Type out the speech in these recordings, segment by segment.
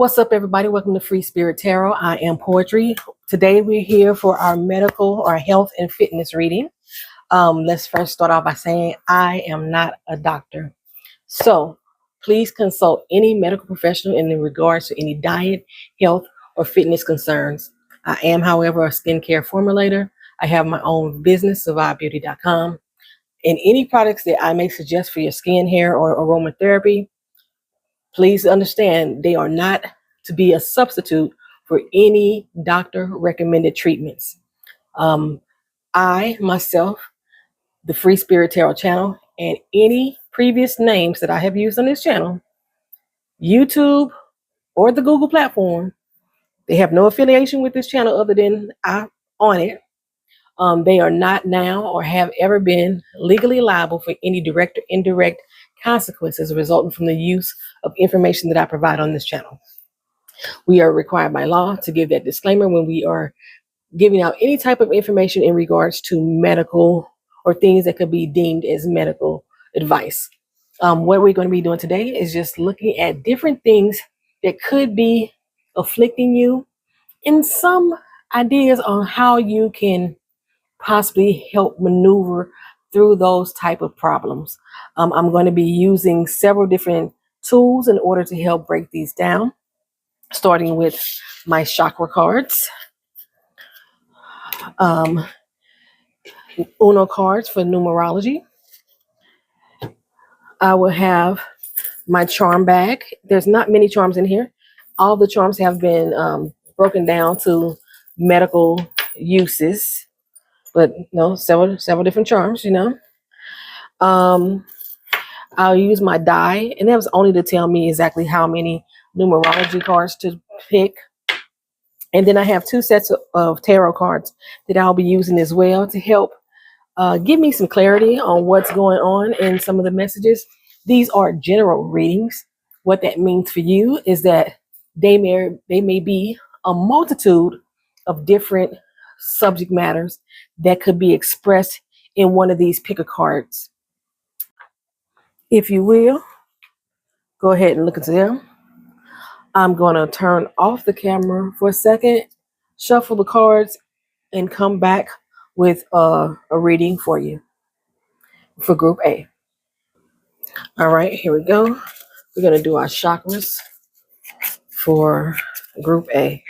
What's up, everybody? Welcome to Free Spirit Tarot. I am Poetry. Today we're here for our medical or health and fitness reading. Let's first start off by saying I am not a doctor. So please consult any medical professional in regards to any diet, health, or fitness concerns. I am, however, a skincare formulator. I have my own business, survivebeauty.com. And any products that I may suggest for your skin, hair, or aromatherapy, please understand they are not to be a substitute for any doctor recommended treatments. I, myself, the Free Spirit Tarot channel, and any previous names that I have used on this channel, YouTube, or the Google platform, they have no affiliation with this channel other than I on it. They are not now or have ever been legally liable for any direct or indirect consequences resulting from the use of information that I provide on this channel. We are required by law to give that disclaimer when we are giving out any type of information in regards to medical or things that could be deemed as medical advice. What we're going to be doing today is just looking at different things that could be afflicting you and some ideas on how you can possibly help maneuver through those type of problems. I'm going to be using several different tools in order to help break these down, starting with my chakra cards, Uno cards for numerology. I will have my charm bag. There's not many charms in here. All the charms have been broken down to medical uses, but several different charms, I'll use my die, and that was only to tell me exactly how many numerology cards to pick. And then I have two sets of tarot cards that I'll be using as well to help give me some clarity on what's going on in some of the messages. These are general readings. What that means for you is that they may be a multitude of different subject matters that could be expressed in one of these picker cards. If you will, go ahead and look into them. I'm going to turn off the camera for a second, shuffle the cards, and come back with a reading for you for Group A. All right, here we go. We're going to do our chakras for Group A.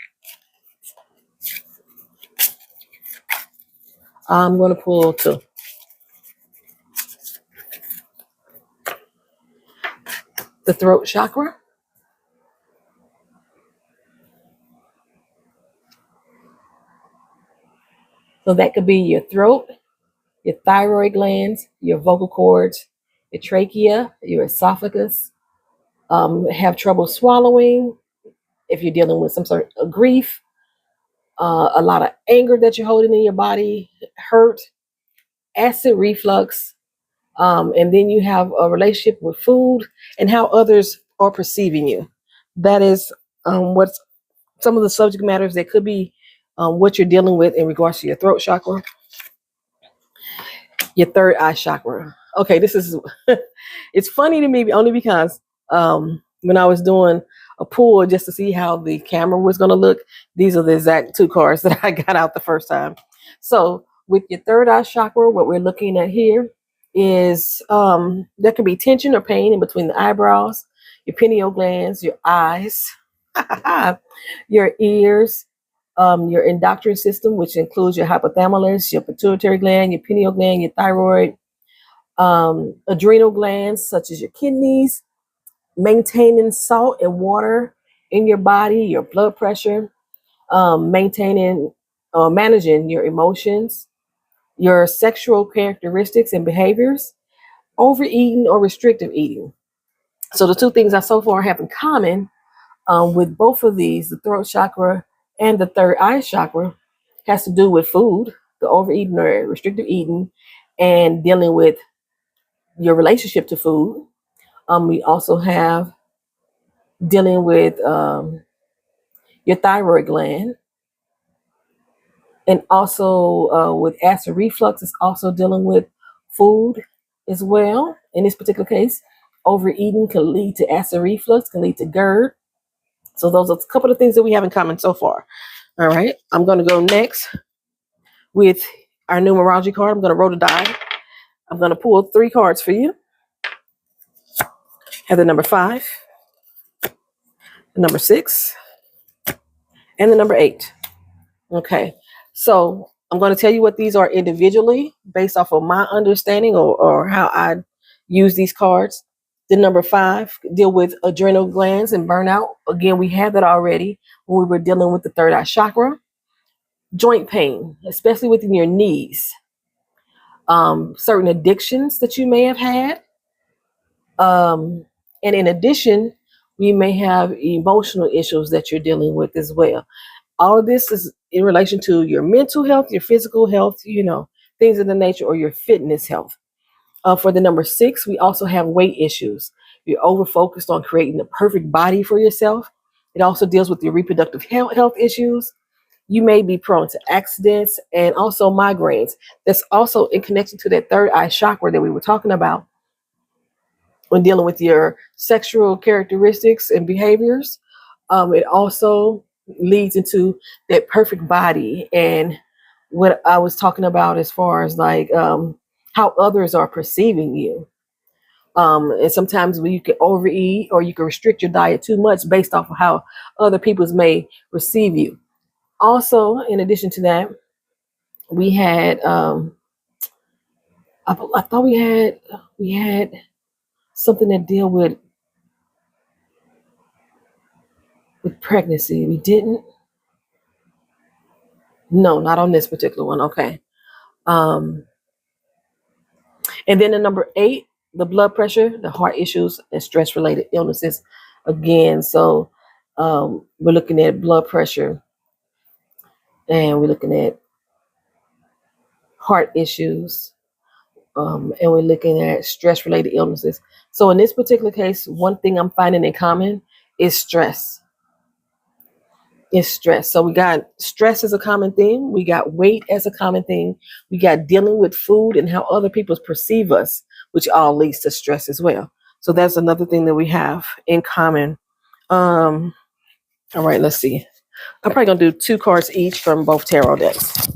I'm going to pull two. The throat chakra. So that could be your throat, your thyroid glands, your vocal cords, your trachea, your esophagus, have trouble swallowing, if you're dealing with some sort of grief, a lot of anger that you're holding in your body, hurt, acid reflux, and then you have a relationship with food and how others are perceiving you. That is what's some of the subject matters that could be what you're dealing with in regards to your throat chakra. Your third eye chakra. Okay, this is it's funny to me only because when I was doing a pull just to see how the camera was going to look, these are the exact two cards that I got out the first time. So with your third eye chakra, what we're looking at here is there can be tension or pain in between the eyebrows, your pineal glands, your eyes, your ears, your endocrine system, which includes your hypothalamus, your pituitary gland, your pineal gland, your thyroid, adrenal glands, such as your kidneys, maintaining salt and water in your body, your blood pressure, managing your emotions, your sexual characteristics and behaviors, overeating or restrictive eating. So the two things I so far have in common with both of these, the throat chakra and the third eye chakra, has to do with food, the overeating or restrictive eating, and dealing with your relationship to food. We also have dealing with your thyroid gland, and also with acid reflux, it's also dealing with food as well. In this particular case, overeating can lead to acid reflux, can lead to GERD. So those are a couple of things that we have in common so far. All right. I'm going to go next with our numerology card. I'm going to roll the die. I'm going to pull 3 cards for you. Have the number 5, the number 6, and the number 8. Okay. So I'm going to tell you what these are individually based off of my understanding or how I use these cards. The number 5 deal with adrenal glands and burnout. Again, we had that already when we were dealing with the third eye chakra. Joint pain, especially within your knees. Certain addictions that you may have had. And in addition, we may have emotional issues that you're dealing with as well. All of this is in relation to your mental health, your physical health, things of the nature, or your fitness health. For the number 6, we also have weight issues. You're over focused on creating the perfect body for yourself. It also deals with your reproductive health issues. You may be prone to accidents and also migraines. That's also in connection to that third eye chakra that we were talking about when dealing with your sexual characteristics and behaviors. It also leads into that perfect body and what I was talking about as far as like how others are perceiving you. And sometimes when you can overeat or you can restrict your diet too much based off of how other people's may receive you. Also, in addition to that, we had I thought we had something that deal with pregnancy. We didn't. No, not on this particular one. Okay. Um, and then the number 8, the blood pressure, the heart issues, and stress related illnesses. Again, so we're looking at blood pressure and we're looking at heart issues, and we're looking at stress related illnesses. So in this particular case, one thing I'm finding in common is stress. Is stress. So we got stress as a common theme. We got weight as a common theme. We got dealing with food and how other people perceive us, which all leads to stress as well. So that's another thing that we have in common. All right, let's see. I'm probably gonna do 2 cards each from both tarot decks.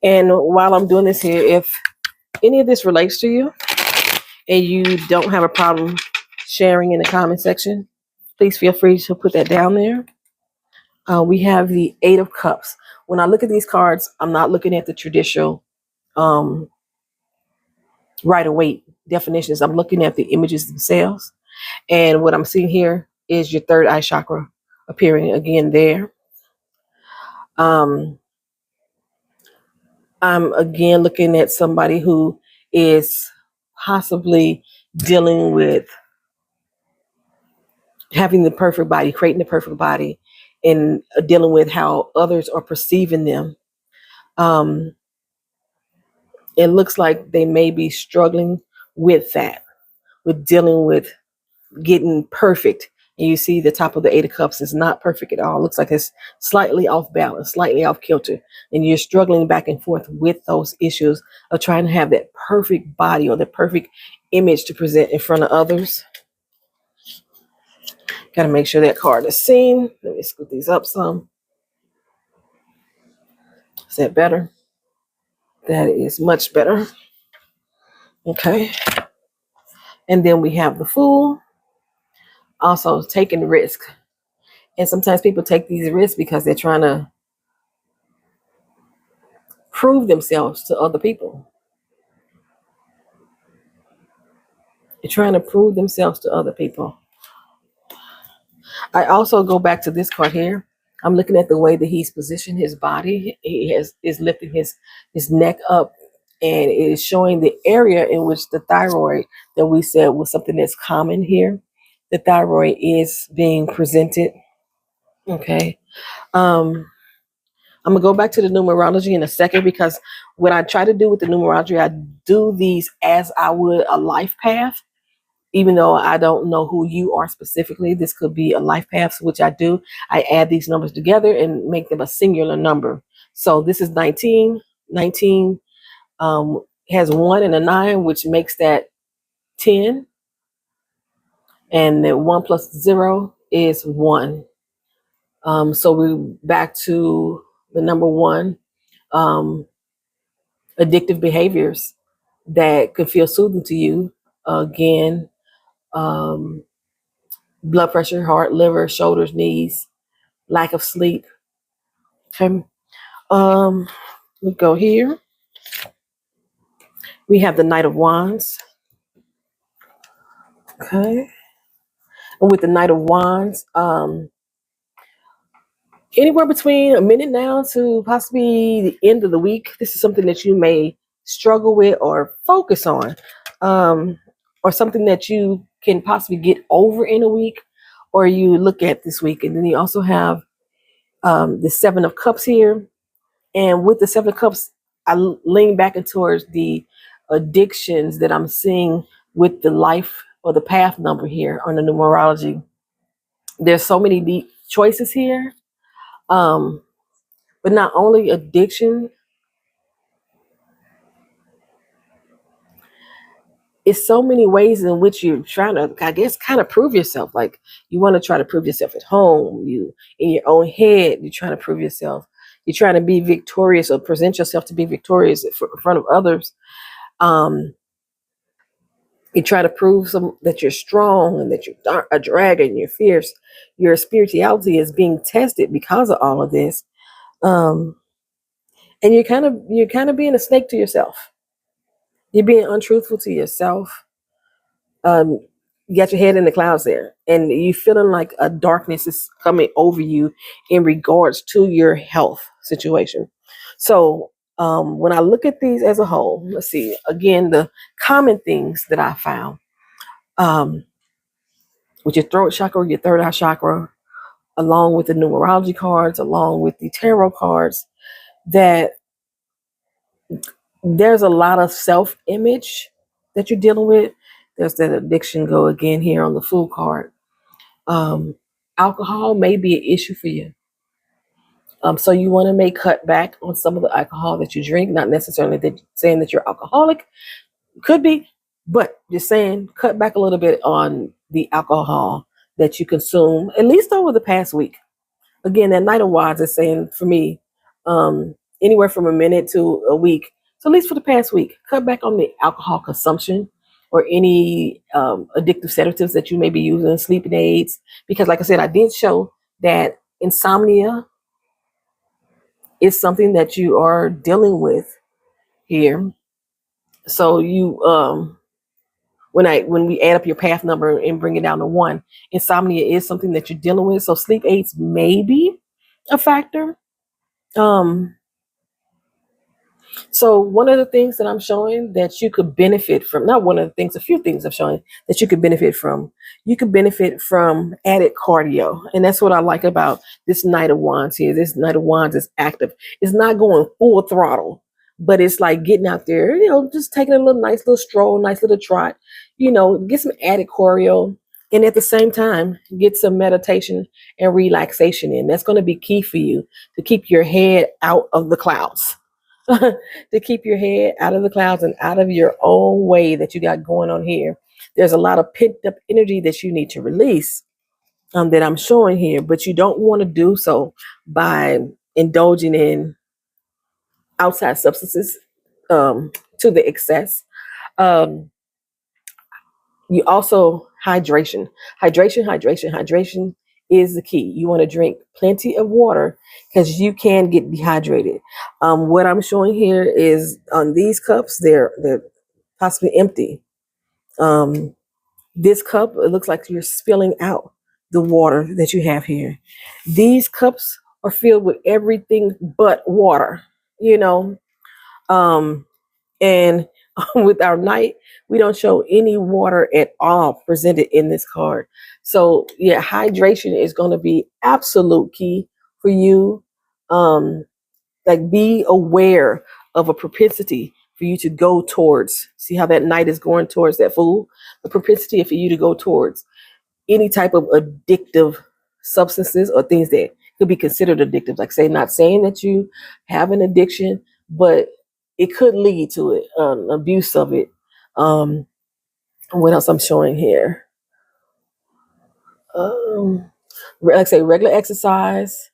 And while I'm doing this here, if any of this relates to you and you don't have a problem sharing in the comment section, please feel free to put that down there. We have the 8 of Cups. When I look at these cards, I'm not looking at the traditional Rider Waite definitions. I'm looking at the images themselves. And what I'm seeing here is your third eye chakra appearing again there. I'm again looking at somebody who is possibly dealing with having the perfect body, creating the perfect body, and dealing with how others are perceiving them. It looks like they may be struggling with that, with dealing with getting perfect. And you see the top of the 8 of Cups is not perfect at all. It looks like it's slightly off balance, slightly off kilter. And you're struggling back and forth with those issues of trying to have that perfect body or the perfect image to present in front of others. Got to make sure that card is seen. Let me scoot these up some. Is that better? That is much better. Okay. And then we have the Fool. Also taking risk. And sometimes people take these risks because they're trying to prove themselves to other people. They're trying to prove themselves to other people. I also go back to this card here. I'm looking at the way that he's positioned his body. He is lifting his neck up, and it is showing the area in which the thyroid that we said was something that's common here. The thyroid is being presented. Okay. I'm gonna go back to the numerology in a second because what I try to do with the numerology, I do these as I would a life path. Even though I don't know who you are specifically, this could be a life path, which I do. I add these numbers together and make them a singular number. So this is 19. 19 has 1 and a 9, which makes that 10. and that 1 plus 0 is 1. So we back to the number one, um, addictive behaviors that could feel soothing to you. Again, um, blood pressure, heart, liver, shoulders, knees, lack of sleep. Okay. Um, we go here. We have the Knight of Wands. Okay. And with the Knight of Wands, anywhere between a minute now to possibly the end of the week, this is something that you may struggle with or focus on, um, or something that you can possibly get over in a week, or you look at this week. And then you also have the Seven of Cups here. And with the Seven of Cups, I lean back and towards the addictions that I'm seeing with the life or the path number here on the numerology. There's so many deep choices here. Um, but not only addiction, it's so many ways in which you're trying to, I guess, kind of prove yourself. Like you want to try to prove yourself at home, you in your own head, you're trying to prove yourself. You're trying to be victorious or present yourself to be victorious in front of others. Um, you try to prove that you're strong and that you're not a dragon, you're fierce. Your spirituality is being tested because of all of this. Um, and you're kind of being a snake to yourself. You're being untruthful to yourself. You got your head in the clouds there, and you feeling like a darkness is coming over you in regards to your health situation. So when I look at these as a whole, let's see again the common things that I found, um, with your throat chakra, your third eye chakra, along with the numerology cards, along with the tarot cards, that there's a lot of self-image that you're dealing with. There's that addiction go again here on the Fool card. Um, Alcohol may be an issue for you. So you want to make cut back on some of the alcohol that you drink. Not necessarily that saying that you're alcoholic, could be, but just saying cut back a little bit on the alcohol that you consume, at least over the past week. Again, that Night of Wands is saying for me, anywhere from a minute to a week. So at least for the past week, cut back on the alcohol consumption or any addictive sedatives that you may be using, sleeping aids. Because like I said, I did show that insomnia is something that you are dealing with here. So you when we add up your path number and bring it down to 1, insomnia is something that you're dealing with. So sleep aids may be a factor. Um, So one of the things that I'm showing that you could benefit from, not one of the things, a few things I'm showing that you could benefit from. You could benefit from added cardio. And that's what I like about this Knight of Wands here. This Knight of Wands is active. It's not going full throttle, but it's like getting out there, just taking a little nice little stroll, nice little trot, get some added cardio. And at the same time, get some meditation and relaxation in. That's going to be key for you to keep your head out of the clouds. To keep your head out of the clouds and out of your own way that you got going on here. There's a lot of pent up energy that you need to release, that I'm showing here, but you don't want to do so by indulging in outside substances to the excess. Um, you also hydration is the key. You want to drink plenty of water because you can get dehydrated. What I'm showing here is on these cups, they're possibly empty. This cup, it looks like you're spilling out the water that you have here. These cups are filled with everything but water, you know. Um, and with our Knight, we don't show any water at all presented in this card. So yeah, hydration is going to be absolute key for you. Like be aware of a propensity for you to go towards. See how that Knight is going towards that Fool? The propensity for you to go towards any type of addictive substances or things that could be considered addictive. Like say, not saying that you have an addiction, but it could lead to it, abuse of it. What else I'm showing here? Like I say, regular exercise,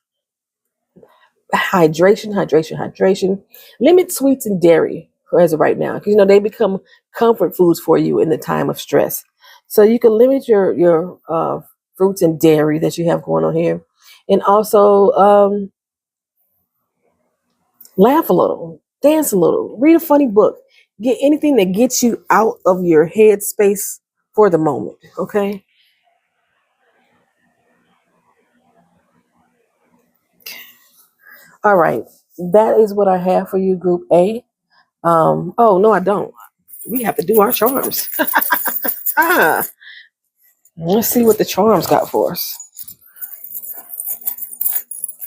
hydration. Limit sweets and dairy as of right now, because they become comfort foods for you in the time of stress. So you can limit your fruits and dairy that you have going on here, and also laugh a little, dance a little, read a funny book, get anything that gets you out of your head space for the moment. Okay. All right. That is what I have for you, Group A. Oh no, I don't. We have to do our charms. Ah, let's see what the charms got for us.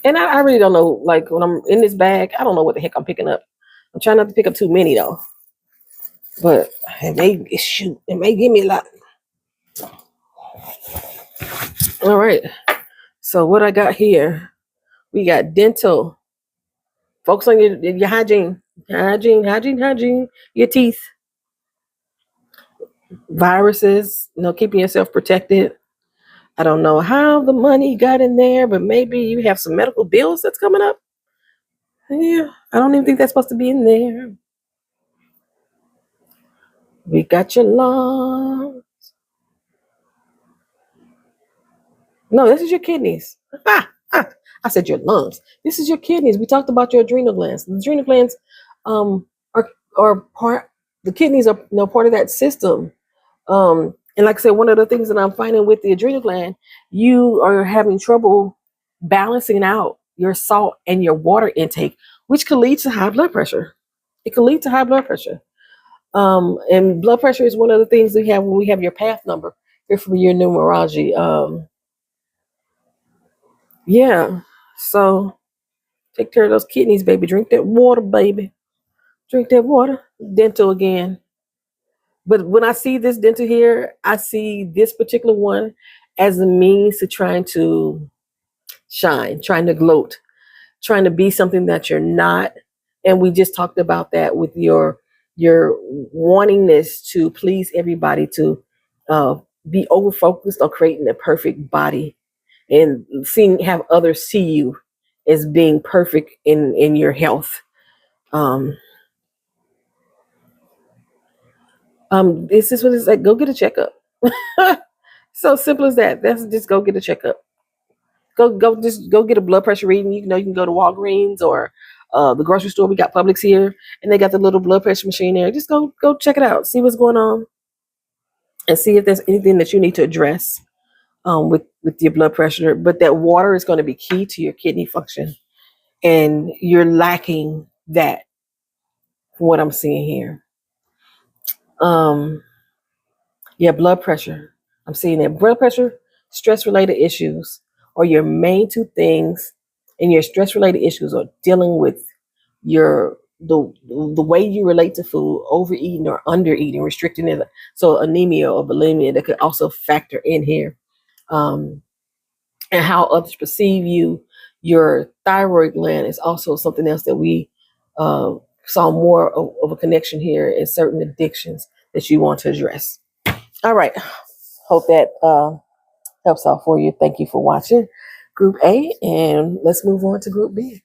And I really don't know. Like when I'm in this bag, I don't know what the heck I'm picking up. I'm trying not to pick up too many though. But it may give me a lot. All right. So what I got here, we got dental. Focus on your hygiene, your teeth, viruses, keeping yourself protected. I don't know how the money got in there, but maybe you have some medical bills that's coming up. Yeah, I don't even think that's supposed to be in there. We got your lung. No, this is your kidneys. I said your lungs. This is your kidneys. We talked about your adrenal glands. The adrenal glands um, are part. The kidneys are part of that system. And like I said, one of the things that I'm finding with the adrenal gland, you are having trouble balancing out your salt and your water intake, which could lead to high blood pressure. It could lead to high blood pressure. And blood pressure is one of the things we have when we have your path number here for your numerology. Yeah. So take care of those kidneys, baby. Drink that water, baby. Drink that water. Dental again. But when I see this dental here, I see this particular one as a means to trying to shine, trying to gloat, trying to be something that you're not. And we just talked about that with your wantingness to please everybody, to uh, be over focused on creating a perfect body and have others see you as being perfect in your health. Um, this is what it's like. Go get a checkup. So simple as that. That's just go get a checkup. Just go get a blood pressure reading. You can go to Walgreens or the grocery store. We got Publix here, and they got the little blood pressure machine there. Just go check it out. See what's going on, and see if there's anything that you need to address with your blood pressure. But that water is going to be key to your kidney function, and you're lacking that. From what I'm seeing here, um, yeah, blood pressure. I'm seeing that blood pressure, stress related issues, are your main two things, and your stress related issues are dealing with your the way you relate to food, overeating or undereating, restricting it. So anemia or bulimia that could also factor in here, and how others perceive you. Your thyroid gland is also something else that we uh, saw more of a connection here in certain addictions that you want to address. All right, hope that helps out for you. Thank you for watching Group A, and let's move on to Group B.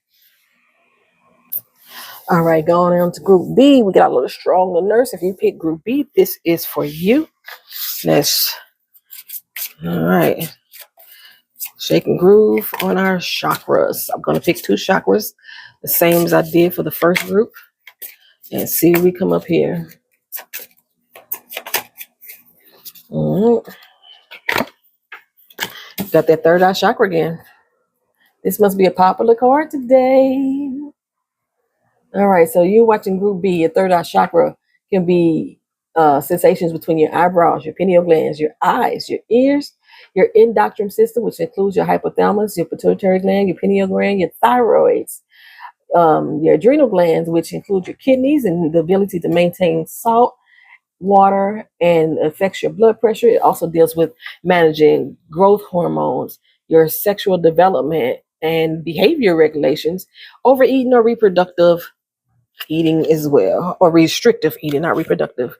All right, going on to Group B, we got a little stronger nurse. If you pick Group B, this is for you. Let's, all right, shake and groove on our chakras. I'm going to pick two chakras, the same as I did for the first group, and see if we come up here. Got that third eye chakra again. This must be a popular card today. All right, so you're watching Group B. Your third eye chakra can be sensations between your eyebrows, your pineal glands, your eyes, your ears, your endocrine system, which includes your hypothalamus, your pituitary gland, your pineal gland, your thyroids, your adrenal glands, which include your kidneys and the ability to maintain salt, water, and affects your blood pressure. It also deals with managing growth hormones, your sexual development, and behavior regulations, overeating or reproductive eating as well, or restrictive eating, not reproductive.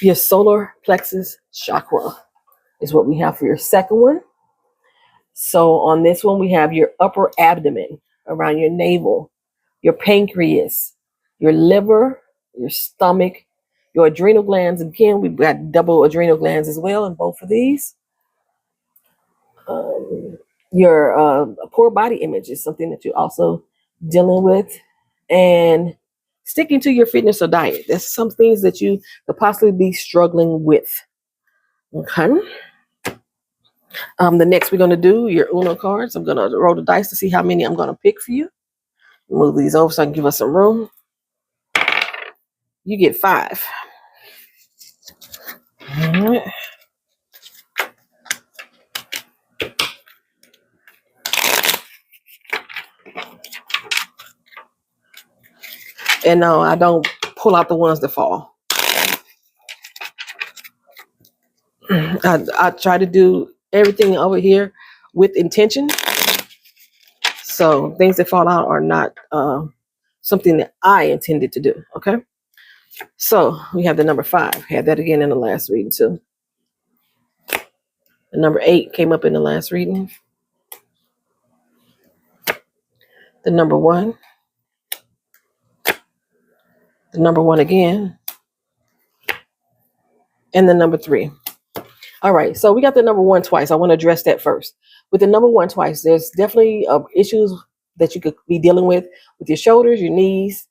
Your solar plexus chakra is what we have for your second one. So on this one, we have your upper abdomen, around your navel, your pancreas, your liver, your stomach, your adrenal glands. Again, we've got double adrenal glands as well in both of these. Your poor body image is something that you're also dealing with. And sticking to your fitness or diet. That's some things that you could possibly be struggling with. Okay. The next we're going to do your Uno cards. I'm going to roll the dice to see how many I'm going to pick for you. Move these over so I can give us some room. You get 5. All right. And no, I don't pull out the ones that fall. I try to do everything over here with intention. So things that fall out are not something that I intended to do. Okay. So we have the number 5. Had that again in the last reading too. The number 8 came up in the last reading. The number 1. The number 1 again. And the number 3. All right, so we got the number 1 twice. I want to address that first. With the number 1 twice, there's definitely issues that you could be dealing with your shoulders, your knees,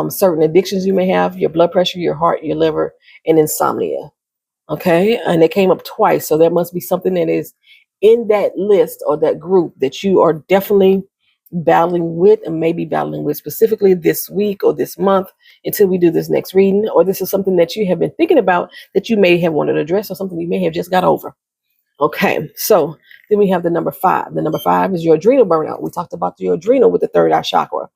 certain addictions you may have, your blood pressure, your heart, your liver, and insomnia. Okay, and it came up twice, so there must be something that is in that list or that group that you are definitely battling with and maybe battling with specifically this week or this month until we do this next reading, or this is something that you have been thinking about that you may have wanted to address or something you may have just got over. Okay, so then we have the number 5. The number 5 is your adrenal burnout. We talked about your adrenal with the third eye chakra.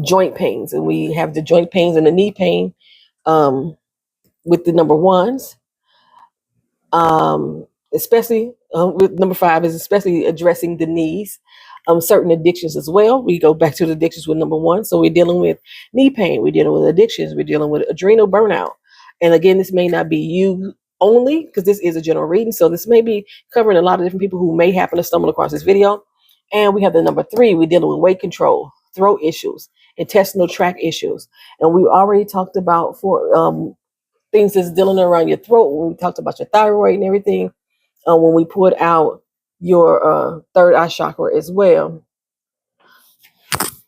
Joint pains, and we have the joint pains and the knee pain with the number 1s. Especially with number 5 is especially addressing the knees. Certain addictions as well. We go back to the addictions with number 1. So we're dealing with knee pain. We're dealing with addictions. We're dealing with adrenal burnout. And again, this may not be you only because this is a general reading. So this may be covering a lot of different people who may happen to stumble across this video. And we have the number 3. We're dealing with weight control, throat issues, intestinal tract issues. And we already talked about things that's dealing around your throat when we talked about your thyroid and everything. When we put out your third eye chakra as well.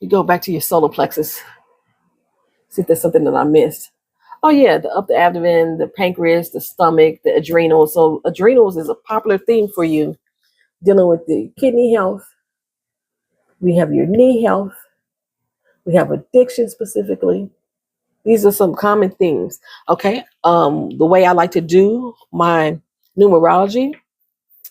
You go back to your solar plexus. See if there's something that I missed. Oh yeah, the upper abdomen, the pancreas, the stomach, the adrenals. So adrenals is a popular theme for you, dealing with the kidney health. We have your knee health. We have addiction specifically. These are some common themes. Okay. The way I like to do my numerology,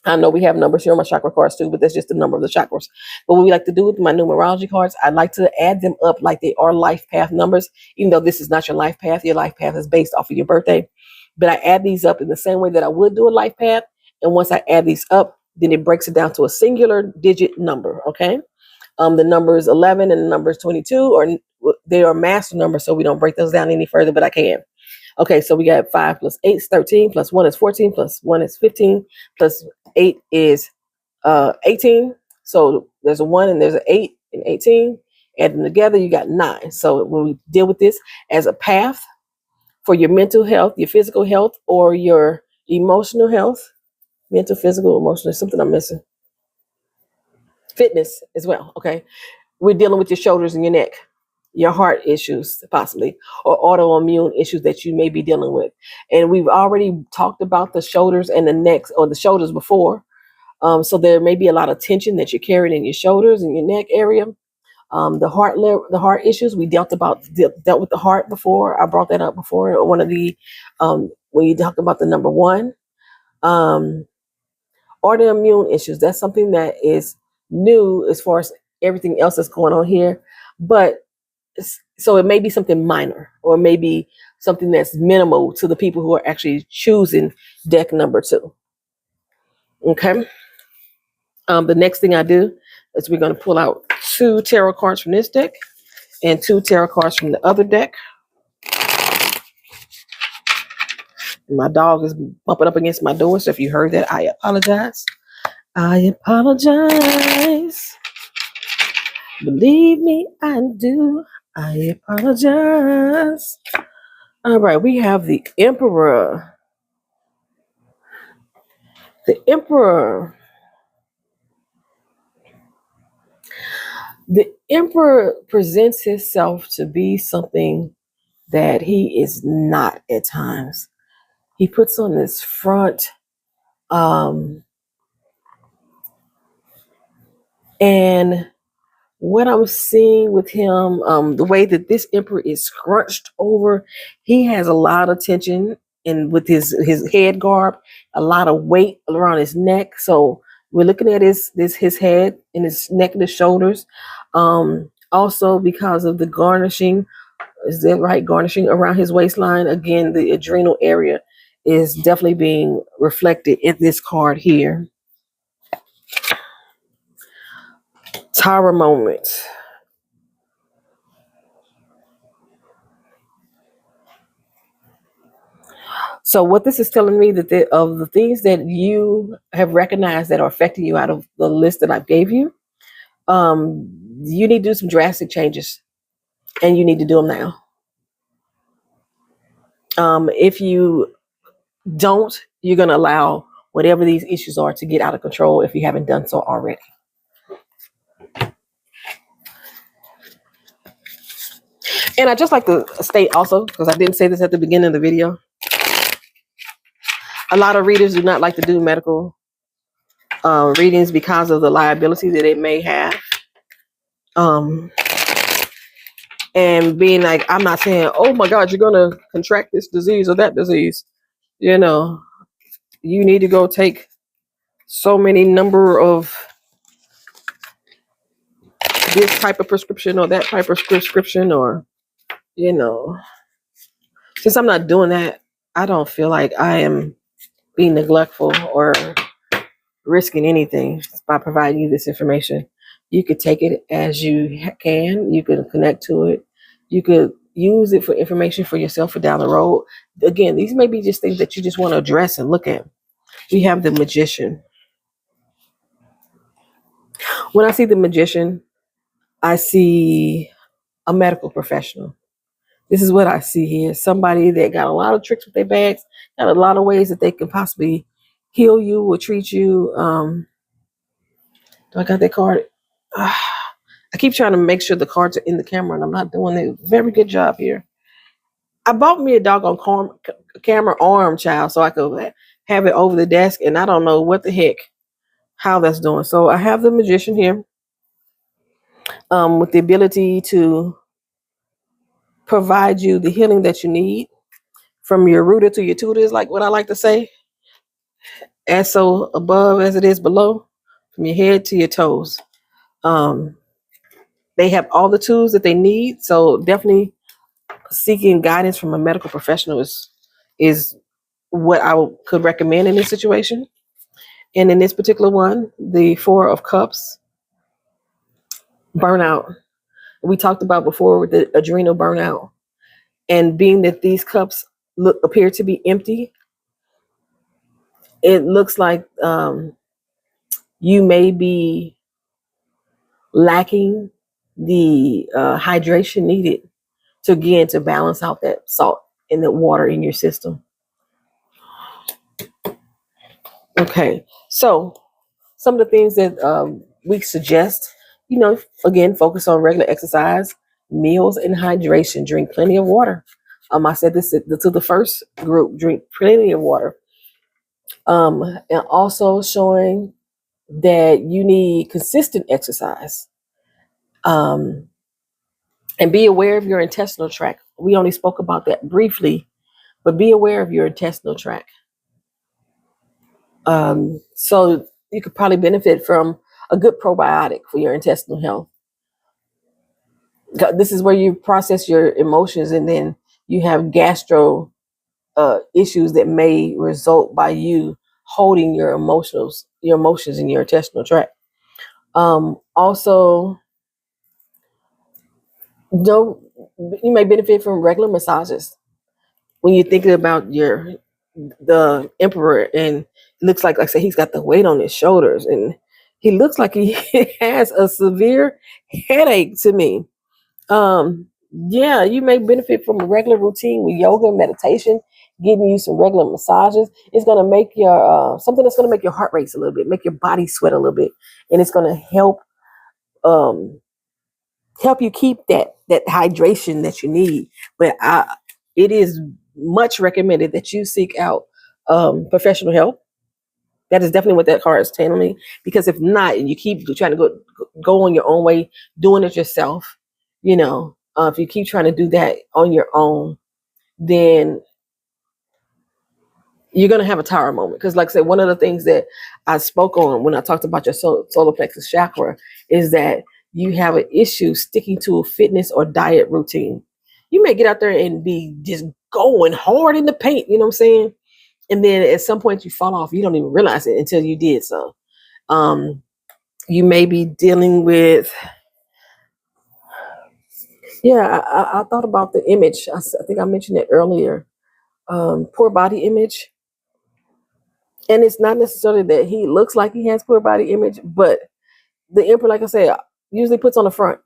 I know we have numbers here on my chakra cards too, but that's just the number of the chakras. But what we like to do with my numerology cards, I like to add them up like they are life path numbers, even though this is not your life path. Your life path is based off of your birthday. But I add these up in the same way that I would do a life path. And once I add these up, then it breaks it down to a singular digit number. Okay. The number is 11 and the number is 22, or they are master numbers, so we don't break those down any further, but I can. Okay, so we got 5 plus 8 is 13, plus 1 is 14, plus 1 is 15, plus 8 is 18. So there's a 1 and there's an 8 and 18. Add them together, you got 9. So when we deal with this as a path for your mental health, your physical health, or your emotional health, mental, physical, emotional, something I'm missing. Fitness as well, okay? We're dealing with your shoulders and your neck, your heart issues possibly, or autoimmune issues that you may be dealing with. And we've already talked about the shoulders and the necks, or the shoulders before. So there may be a lot of tension that you're carrying in your shoulders and your neck area. The heart issues, we dealt with the heart before. I brought that up before. One of the when you talk about the number 1, autoimmune issues. That's something that is new as far as everything else that's going on here, but so it may be something minor, or maybe something that's minimal to the people who are actually choosing deck number 2. Okay. The next thing I do is we're going to pull out 2 tarot cards from this deck and 2 tarot cards from the other deck. My dog is bumping up against my door, so if you heard that, I apologize. I apologize. Believe me, I do. I apologize. All right, we have the Emperor. The Emperor. The Emperor presents himself to be something that he is not at times. He puts on this front, um, and what I'm seeing with him, the way that this emperor is scrunched over, he has a lot of tension and with his head garb, a lot of weight around his neck. So we're looking at his head and his neck and his shoulders. Also because of the garnishing, is that right? Garnishing around his waistline. Again, the adrenal area is definitely being reflected in this card here. Tower moment. So what this is telling me that of the things that you have recognized that are affecting you out of the list that I gave you, you need to do some drastic changes, and you need to do them now. If you don't, you're going to allow whatever these issues are to get out of control if you haven't done so already. And I just like to state also, because I didn't say this at the beginning of the video, a lot of readers do not like to do medical readings because of the liability that it may have. And being like, I'm not saying, oh my God, you're going to contract this disease or that disease. You know, you need to go take so many number of this type of prescription or that type of prescription, or, you know, since I'm not doing that, I don't feel like I am being neglectful or risking anything by providing you this information. You could take it as you can. You could connect to it. You could use it for information for yourself for down the road. Again, these may be just things that you just want to address and look at. We have the Magician. When I see the Magician, I see a medical professional. This is what I see here. Somebody that got a lot of tricks with their bags, got a lot of ways that they can possibly heal you or treat you. Do I got that card? I keep trying to make sure the cards are in the camera, and I'm not doing a very good job here. I bought me a doggone camera arm, child, so I could have it over the desk, and I don't know what the heck, how that's doing. So I have the Magician here, with the ability to provide you the healing that you need from your rooter to your tutor, is like what I like to say. As so above as it is below, from your head to your toes. They have all the tools that they need, so definitely seeking guidance from a medical professional is what I could recommend in this situation. And in this particular one, the Four of Cups, burnout. We talked about before with the adrenal burnout, and being that these cups appear to be empty, it looks like you may be lacking the hydration needed to balance out that salt in the water in your system. Okay, so some of the things that we suggest, again, focus on regular exercise, meals, and hydration. Drink plenty of water. I said this to the first group: drink plenty of water. And also showing that you need consistent exercise. And be aware of your intestinal tract. We only spoke about that briefly, but be aware of your intestinal tract. So you could probably benefit from a good probiotic for your intestinal health. This is where you process your emotions, and then you have gastro issues that may result by you holding your emotions in your intestinal tract. Also, you may benefit from regular massages when you're thinking about your the emperor, and it looks like I said, he's got the weight on his shoulders, and he looks like he has a severe headache to me. Yeah, you may benefit from a regular routine with yoga, meditation, getting you some regular massages. It's gonna make your something that's gonna make your heart race a little bit, make your body sweat a little bit, and it's gonna um help you keep that hydration that you need. But it is much recommended that you seek out professional help. That is definitely what that card is telling me. Because if not, and you keep trying to go on your own way, doing it yourself, if you keep trying to do that on your own, then you're going to have a tower moment. Because, like I said, one of the things that I spoke on when I talked about your solar plexus chakra is that you have an issue sticking to a fitness or diet routine. You may get out there and be just going hard in the paint, you know what I'm saying? And then at some point you fall off. You don't even realize it until you did so. You may be dealing with, yeah, I thought about the image. I think I mentioned it earlier. Poor body image. And it's not necessarily that he looks like he has poor body image, but the emperor, like I said, usually puts on the front.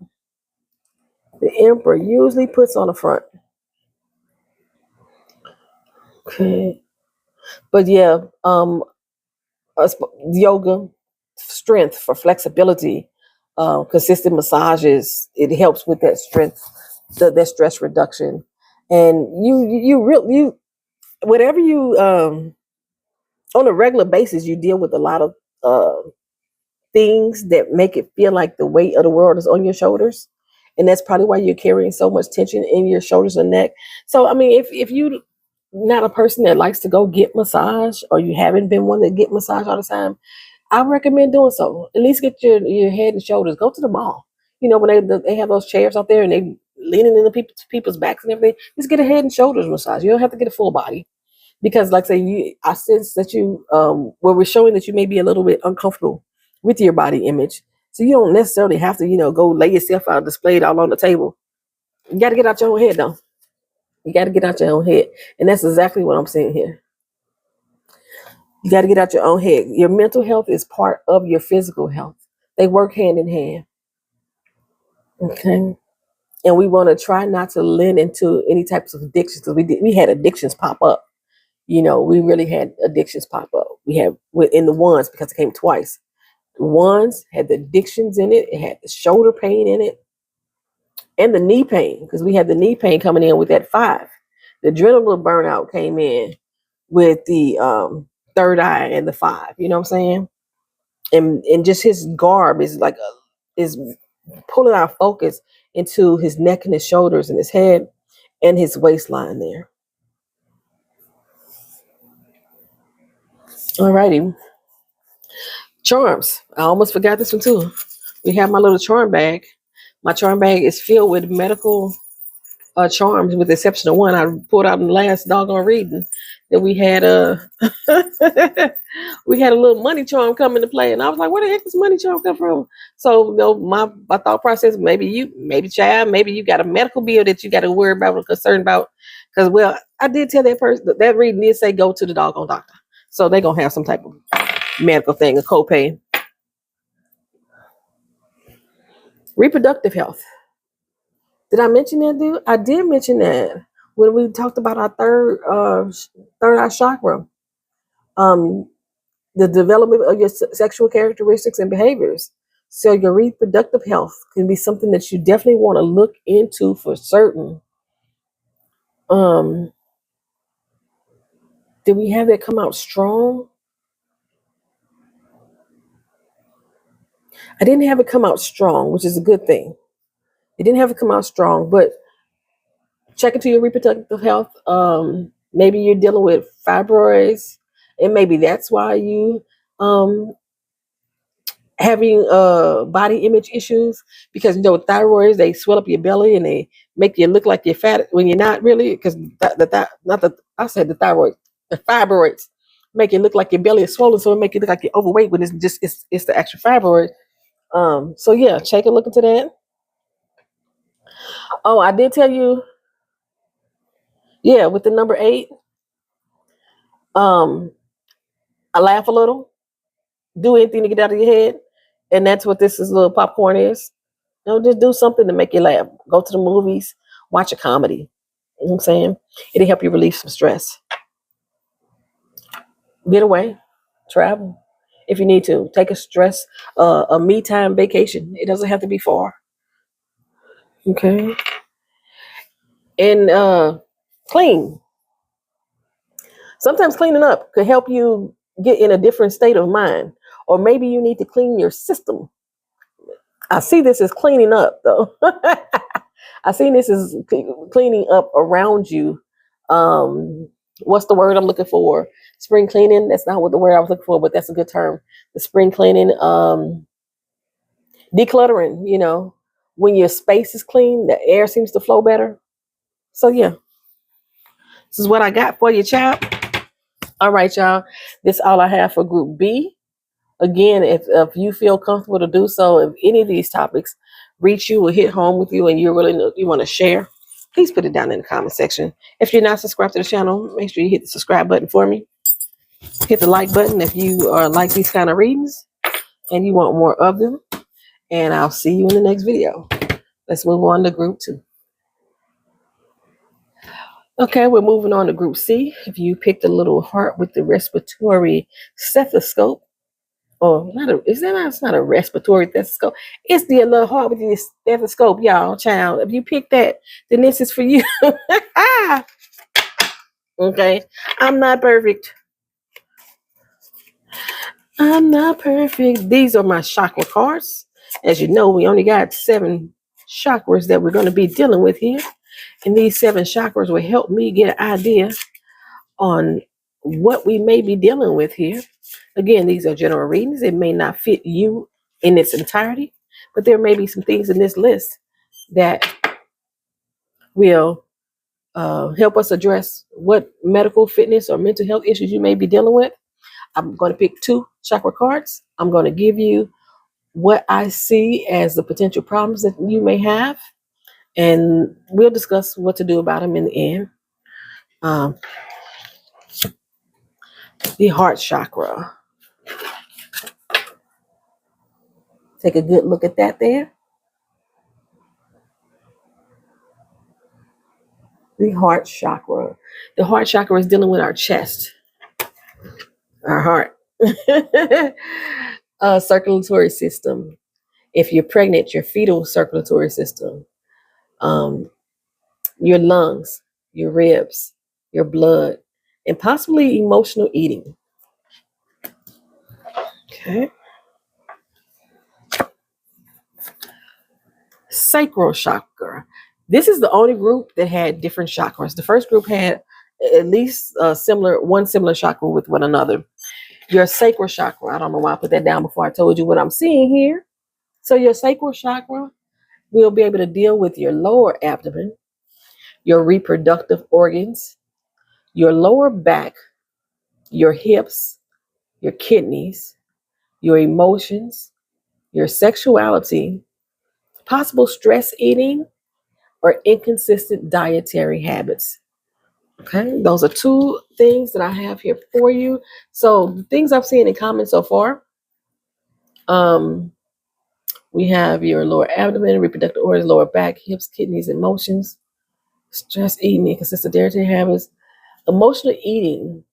The emperor usually puts on the front. Okay. But yeah, yoga, strength for flexibility, consistent massages. It helps with that strength, that stress reduction, and you whatever you on a regular basis you deal with a lot of things that make it feel like the weight of the world is on your shoulders, and that's probably why you're carrying so much tension in your shoulders and neck. So I mean, if you not a person that likes to go get massage, or you haven't been one that get massage all the time, I recommend doing so. At least get your head and shoulders. Go to the mall. When they have those chairs out there and they leaning in the people's backs and everything. Just get a head and shoulders massage. You don't have to get a full body, because, like I say, I sense that you where we're showing that you may be a little bit uncomfortable with your body image. So you don't necessarily have to go lay yourself out, display it all on the table. You got to get out your own head, though. You got to get out your own head, and that's exactly what I'm saying here. You got to get out your own head. Your mental health is part of your physical health. They work hand in hand. Okay. And we want to try not to lend into any types of addictions, because we had addictions pop up. We really had addictions pop up. We had in the ones, because it came twice. The ones had the addictions in it. It had the shoulder pain in it and the knee pain, because we had the knee pain coming in with that 5. The adrenaline burnout came in with the third eye and the 5. You know what I'm saying? And just his garb is pulling our focus into his neck and his shoulders and his head and his waistline there. Alrighty. Charms. I almost forgot this one too. We have my little charm bag. My charm bag is filled with medical charms, with the exception of one I pulled out in the last doggone reading, that we had we had a little money charm come into play, and I was like, where the heck does money charm come from? So my thought process, maybe child, maybe you got a medical bill that you got to worry about or concerned about, because I did tell that person that reading did say go to the doggone doctor, so they're gonna have some type of medical thing, a copay. Reproductive health. Did I mention that, dude? I did mention that when we talked about our third eye chakra. Um, the development of your sexual characteristics and behaviors. So your reproductive health can be something that you definitely want to look into for certain. Did we have that come out strong? I didn't have it come out strong, which is a good thing. It didn't have it come out strong, but check into your reproductive health. Maybe you're dealing with fibroids, and maybe that's why you having body image issues, because thyroids, they swell up your belly and they make you look like you're fat when you're not really, because the thyroid, the fibroids make you look like your belly is swollen, so it make you look like you're overweight when it's the actual fibroid. So yeah, take a look into that. Oh, I did tell you, yeah, with the number 8, I laugh a little, do anything to get out of your head. And that's what this is, little popcorn is. Just do something to make you laugh. Go to the movies, watch a comedy. You know what I'm saying? It'll help you relieve some stress. Get away, travel if you need to. Take a me time vacation. It doesn't have to be far. Okay. And clean. Sometimes cleaning up could help you get in a different state of mind. Or maybe you need to clean your system. I see this as cleaning up, though. I see this as cleaning up around you. What's the word I'm looking for? Spring cleaning. That's not what the word I was looking for, but that's a good term. The spring cleaning, decluttering. When your space is clean, the air seems to flow better. So yeah, this is what I got for you, child. All right, y'all. This is all I have for Group B. Again, if you feel comfortable to do so, if any of these topics reach you or hit home with you and you want to share, please put it down in the comment section. If you're not subscribed to the channel, make sure you hit the subscribe button for me. Hit the like button if you like these kind of readings and you want more of them. And I'll see you in the next video. Let's move on to Group 2. Okay, we're moving on to Group C. If you picked a little heart with the respiratory stethoscope, it's not a respiratory stethoscope. It's the little heart with the stethoscope, y'all, child. If you pick that, then this is for you. Okay. I'm not perfect. I'm not perfect. These are my chakra cards. As you know, we only got 7 chakras that we're going to be dealing with here. And these 7 chakras will help me get an idea on what we may be dealing with here. Again, these are general readings. It may not fit you in its entirety, but there may be some things in this list that will help us address what medical, fitness, or mental health issues you may be dealing with. I'm going to pick 2 chakra cards. I'm going to give you what I see as the potential problems that you may have, and we'll discuss what to do about them in the end. The heart chakra. Take a good look at that there. The heart chakra. The heart chakra is dealing with our chest, our heart. Circulatory system. If you're pregnant, your fetal circulatory system. Your lungs, your ribs, your blood, and possibly emotional eating. Okay. Sacral chakra. This is the only group that had different chakras. The first group had at least one similar chakra with one another. Your sacral chakra, I don't know why I put that down before I told you what I'm seeing here. So your sacral chakra will be able to deal with your lower abdomen, your reproductive organs, your lower back, your hips, your kidneys, your emotions, your sexuality, possible stress eating, or inconsistent dietary habits. Okay, those are 2 things that I have here for you. So the things I've seen in comments so far, we have your lower abdomen, reproductive organs, lower back, hips, kidneys, emotions, stress eating, inconsistent dietary habits. Emotional eating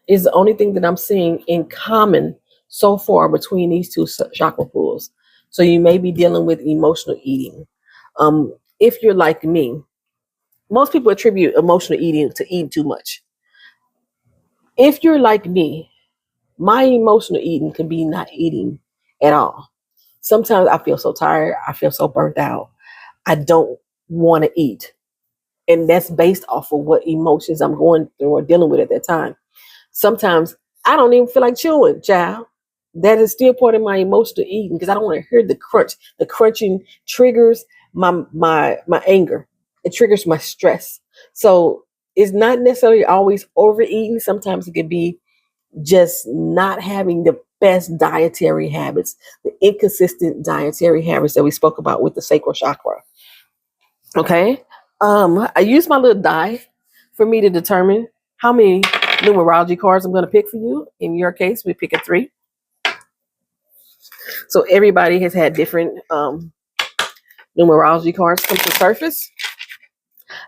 is the only thing that I'm seeing in common so far between these 2 chakra pools. So you may be dealing with emotional eating. If you're like me, most people attribute emotional eating to eating too much. If you're like me, my emotional eating can be not eating at all. Sometimes I feel so tired. I feel so burnt out. I don't want to eat. And that's based off of what emotions I'm going through or dealing with at that time. Sometimes I don't even feel like chewing, child. That is still part of my emotional eating because I don't want to hear the crunch. The crunching triggers my anger. It triggers my stress. So it's not necessarily always overeating. Sometimes it could be just not having the best dietary habits, the inconsistent dietary habits that we spoke about with the sacral chakra. Okay. I use my little die for me to determine how many numerology cards I'm going to pick for you. In your case, we pick a 3. So everybody has had different numerology cards come to the surface.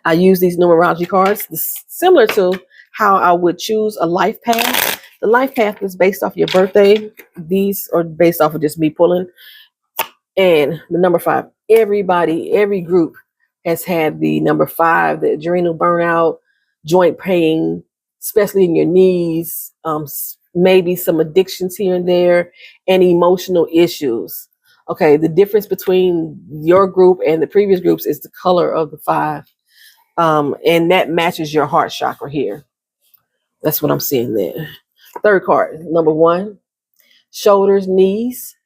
I use these numerology cards similar to how I would choose a life path. The life path is based off your birthday. These are based off of just me pulling. And the number 5, every group has had the number 5, the adrenal burnout, joint pain, especially in your knees, maybe some addictions here and there, and emotional issues. Okay, the difference between your group and the previous groups is the color of the 5. And that matches your heart chakra here. That's what I'm seeing there. Third card, number 1, shoulders, knees,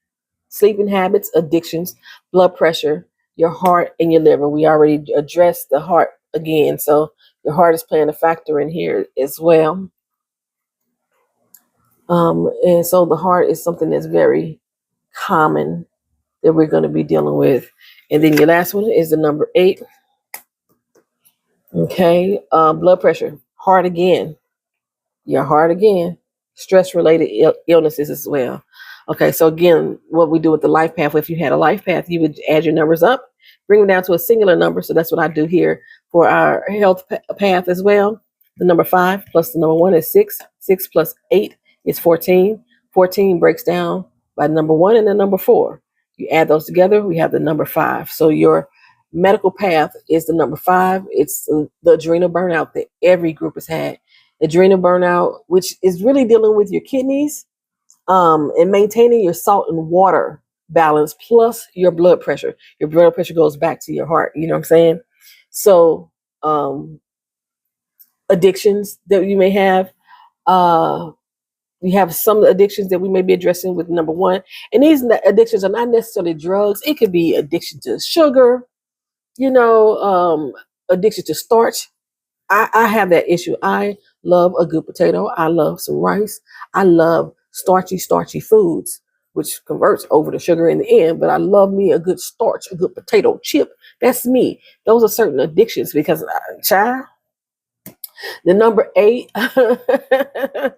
sleeping habits, addictions, blood pressure, your heart, and your liver. We already addressed the heart again, so your heart is playing a factor in here as well. And so the heart is something that's very common that we're going to be dealing with. And then your last one is the number 8. Okay, blood pressure, heart again, your heart again, stress-related illnesses as well. Okay, so again, what we do with the life path, if you had a life path, you would add your numbers up, bring them down to a singular number. So that's what I do here for our health path as well. The number 5 plus the number 1 is 6. 6 plus 8 is 14. 14 breaks down by the number 1 and the number 4. You add those together, we have the number 5. So your medical path is the number 5. It's the adrenal burnout that every group has had. Adrenal burnout, which is really dealing with your kidneys, and maintaining your salt and water balance, plus your blood pressure. Your blood pressure goes back to your heart. You know what I'm saying? So, addictions that you may have, we have some addictions that we may be addressing with number 1. And these addictions are not necessarily drugs. It could be addiction to sugar, addiction to starch. I have that issue. I love a good potato. I love some rice. I love starchy foods, which converts over to sugar in the end. But I love me a good starch, a good potato chip. That's me. Those are certain addictions because, child, the number 8, I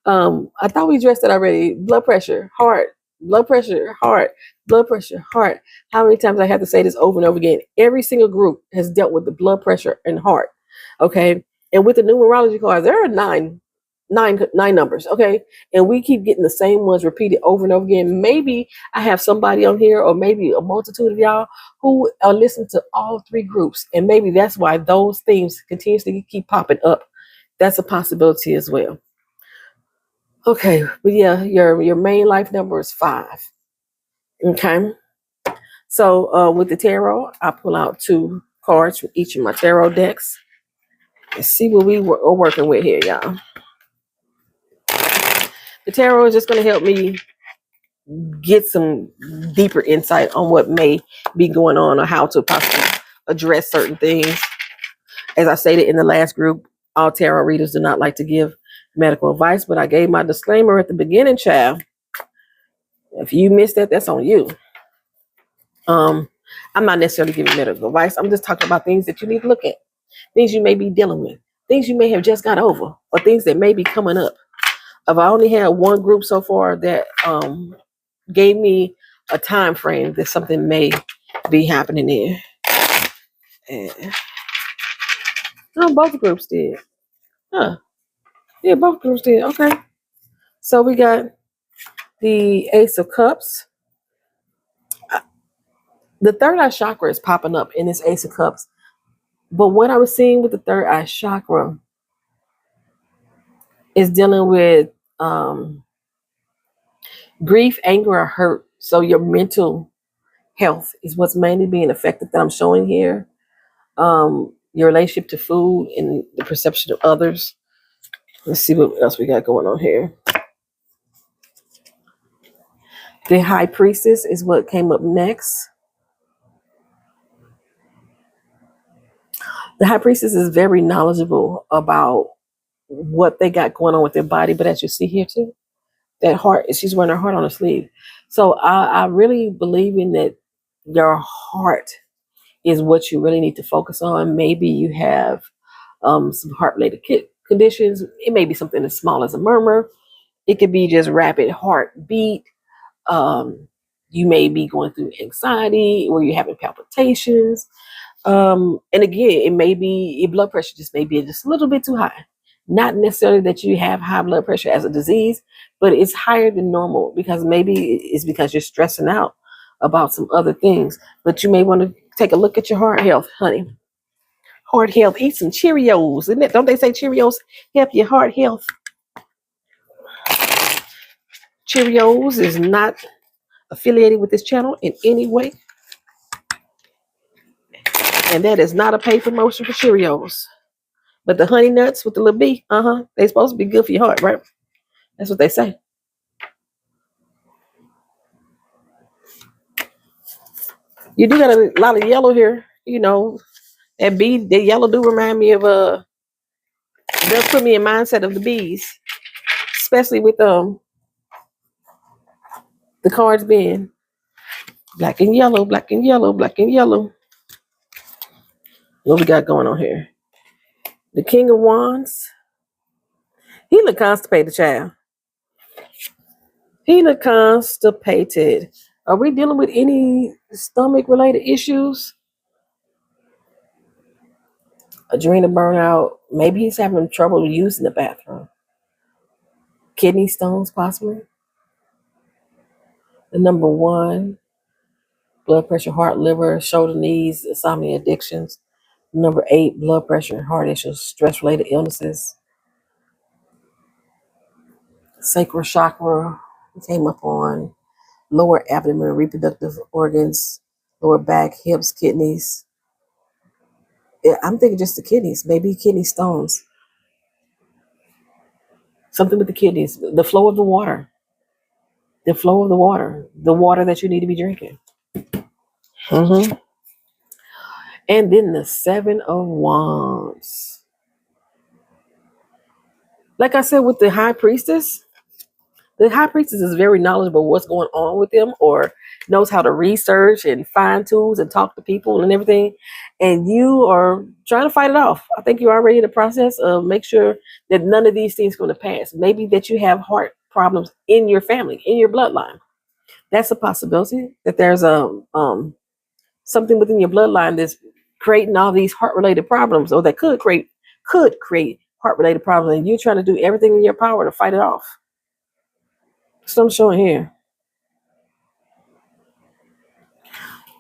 thought we addressed that already. Blood pressure, heart, blood pressure, heart, blood pressure, heart. How many times I have to say this over and over again? Every single group has dealt with the blood pressure and heart. Okay. And with the numerology cards, there are nine numbers. Okay. And we keep getting the same ones repeated over and over again. Maybe I have somebody on here, or maybe a multitude of y'all who are listening to all 3 groups. And maybe that's why those themes continuously keep popping up. That's a possibility as well. Okay. But yeah, your main life number is 5. Okay. So with the tarot, I pull out 2 cards from each of my tarot decks. Let's see what we are working with here, y'all. The tarot is just going to help me get some deeper insight on what may be going on or how to possibly address certain things. As I stated in the last group, all tarot readers do not like to give medical advice, but I gave my disclaimer at the beginning, child. If you missed that, that's on you. I'm not necessarily giving medical advice. I'm just talking about things that you need to look at, things you may be dealing with, things you may have just got over, or things that may be coming up. If I only had one group so far that gave me a time frame that something may be happening there. And, no, both groups did. Huh. Yeah, both groups did. Okay. So we got the Ace of Cups. The third eye chakra is popping up in this Ace of Cups. But what I was seeing with the third eye chakra is dealing with grief, anger, or hurt. So your mental health is what's mainly being affected that I'm showing here. Your relationship to food and the perception of others. Let's see what else we got going on here. The High Priestess is what came up next. The High Priestess is very knowledgeable about what they got going on with their body, but as you see here too, that heart, she's wearing her heart on her sleeve. So I really believe in that your heart is what you really need to focus on. Maybe you have some heart-related conditions. It may be something as small as a murmur. It could be just rapid heartbeat. Um, you may be going through anxiety or you're having palpitations. And again, it may be your blood pressure just may be just a little bit too high. Not necessarily that you have high blood pressure as a disease, but it's higher than normal because maybe it's because you're stressing out about some other things. But you may want to take a look at your heart health, honey. Heart health, eat some Cheerios. Isn't it? Don't they say Cheerios help your heart health? Cheerios is not affiliated with this channel in any way. And that is not a paid promotion for Cheerios. But the honey nuts with the little bee, they supposed to be good for your heart, right? That's what they say. You do got a lot of yellow here. You know, that bee, that yellow do remind me of does put me in mindset of the bees. Especially with the cards being black and yellow, black and yellow, black and yellow. What we got going on here? The King of Wands. He look constipated, child. He look constipated. Are we dealing with any stomach related issues? Adrenal burnout. Maybe he's having trouble using the bathroom. Kidney stones, possibly. The number 1, blood pressure, heart, liver, shoulder, knees, insomnia, addictions. Number 8, blood pressure, heart issues, stress related illnesses. Sacral chakra came up on lower abdomen, reproductive organs, lower back, hips, kidneys. Yeah, I'm thinking just the kidneys, maybe kidney stones. Something with the kidneys, the flow of the water, the water that you need to be drinking. Mm-hmm. And then the 7 of Wands. Like I said, with the High Priestess is very knowledgeable what's going on with them, or knows how to research and find tools and talk to people and everything. And you are trying to fight it off. I think you're already in the process of make sure that none of these things are going to pass. Maybe that you have heart problems in your family, in your bloodline. That's a possibility that there's something within your bloodline that's creating all these heart related problems, or that could create heart related problems, and you're trying to do everything in your power to fight it off. So I'm showing here.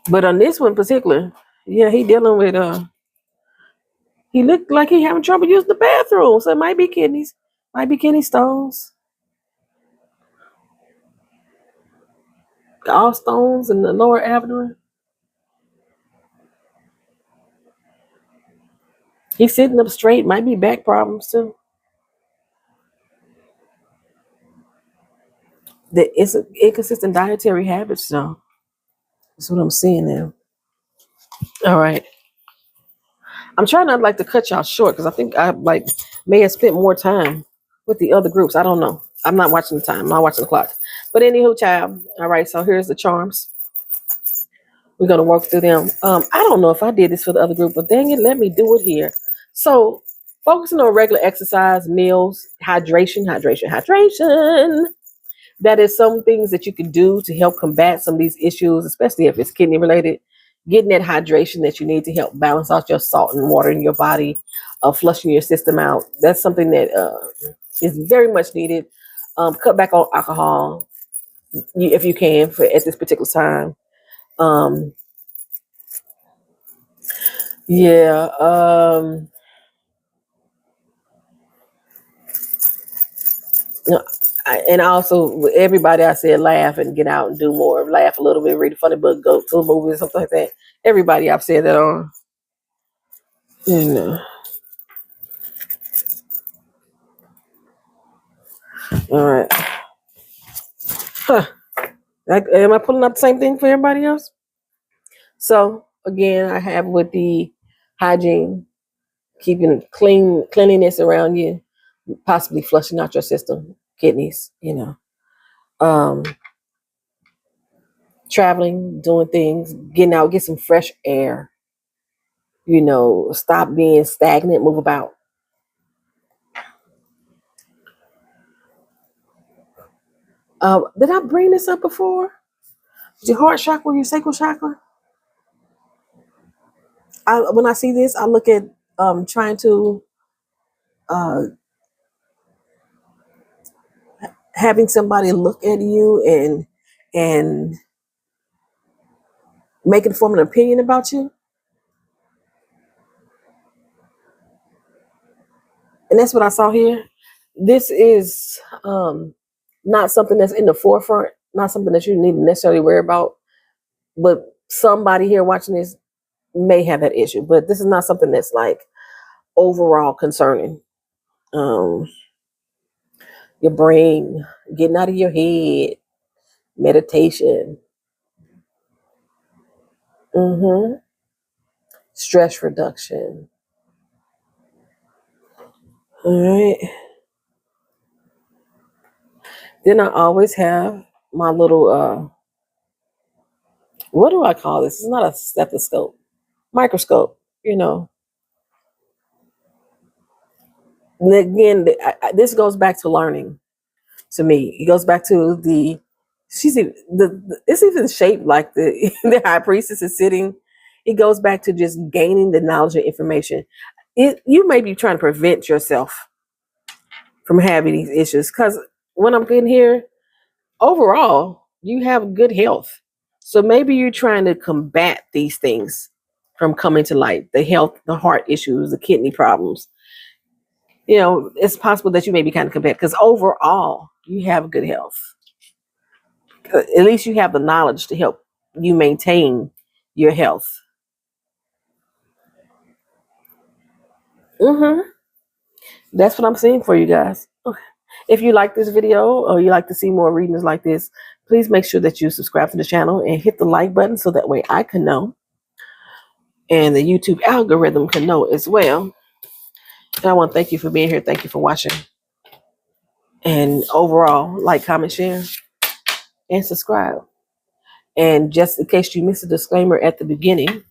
But on this one in particular, yeah, he dealing with he looked like he having trouble using the bathroom. So it might be kidneys, might be kidney stones. All stones in the lower abdomen. He's sitting up straight, might be back problems too. It's inconsistent dietary habits, though. That's what I'm seeing now. All right. I'm trying not like to cut y'all short because I think I may have spent more time with the other groups. I don't know. I'm not watching the time. I'm not watching the clock. But anywho, child. All right. So here's the charms. We're gonna work through them. I don't know if I did this for the other group, but dang it, let me do it here. So focusing on regular exercise, meals, hydration. That is some things that you can do to help combat some of these issues, especially if it's kidney related. Getting that hydration that you need to help balance out your salt and water in your body, flushing your system out. That's something that is very much needed. Cut back on alcohol if you can at this particular time. Yeah. You know, and also everybody I said laugh and get out and do more. Laugh a little bit, read a funny book, go to a movie or something like that. Everybody I've said that on. You know. All right. Huh. Am I pulling up the same thing for everybody else? So again, I have with the hygiene, keeping cleanliness around you, possibly flushing out your system, kidneys, traveling, doing things, getting out, get some fresh air, stop being stagnant, move about. Did I bring this up before? Your heart chakra, your sacral chakra. When I see this, I look at trying to uh, having somebody look at you and making form an opinion about you, and that's what I saw here. This is not something that's in the forefront, not something that you need to necessarily worry about, but somebody here watching this may have that issue. But this is not something that's like overall concerning. Um, your brain getting out of your head, meditation, hmm stress reduction. All right. Then I always have my little what do I call this? It's not a stethoscope, microscope. You know. And again, this goes back to learning. To me, it goes back to the. It's even shaped like the the high priestess is sitting. It goes back to just gaining the knowledge and information. You may be trying to prevent yourself from having these issues because when I'm in here, overall, you have good health. So maybe you're trying to combat these things from coming to light, the health, the heart issues, the kidney problems. It's possible that you may be kind of combat because overall, you have good health. At least you have the knowledge to help you maintain your health. hmm That's what I'm seeing for you guys. Okay. If you like this video or you like to see more readings like this, please make sure that you subscribe to the channel and hit the like button so that way I can know and the YouTube algorithm can know as well. And I want to thank you for being here. Thank you for watching. And overall, like, comment, share, and subscribe. And just in case you missed a disclaimer at the beginning,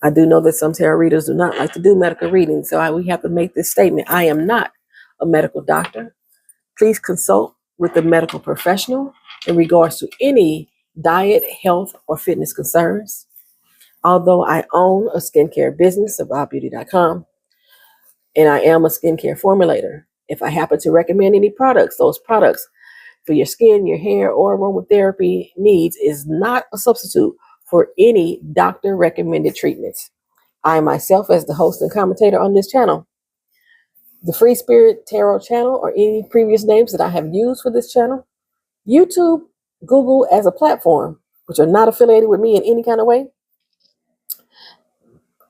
I do know that some tarot readers do not like to do medical readings. So we have to make this statement. I am not a medical doctor. Please consult with a medical professional in regards to any diet, health, or fitness concerns. Although I own a skincare business, aboutbeauty.com, and I am a skincare formulator. If I happen to recommend any products, those products for your skin, your hair, or aromatherapy needs is not a substitute for any doctor recommended treatments. I myself, as the host and commentator on this channel, the Free Spirit Tarot channel, or any previous names that I have used for this channel, YouTube, Google as a platform, which are not affiliated with me in any kind of way,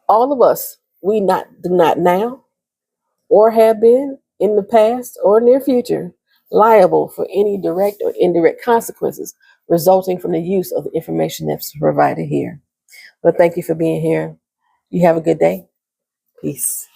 all of us, do not now or have been in the past or near future liable for any direct or indirect consequences resulting from the use of the information that's provided here. But thank you for being here. You have a good day. Peace.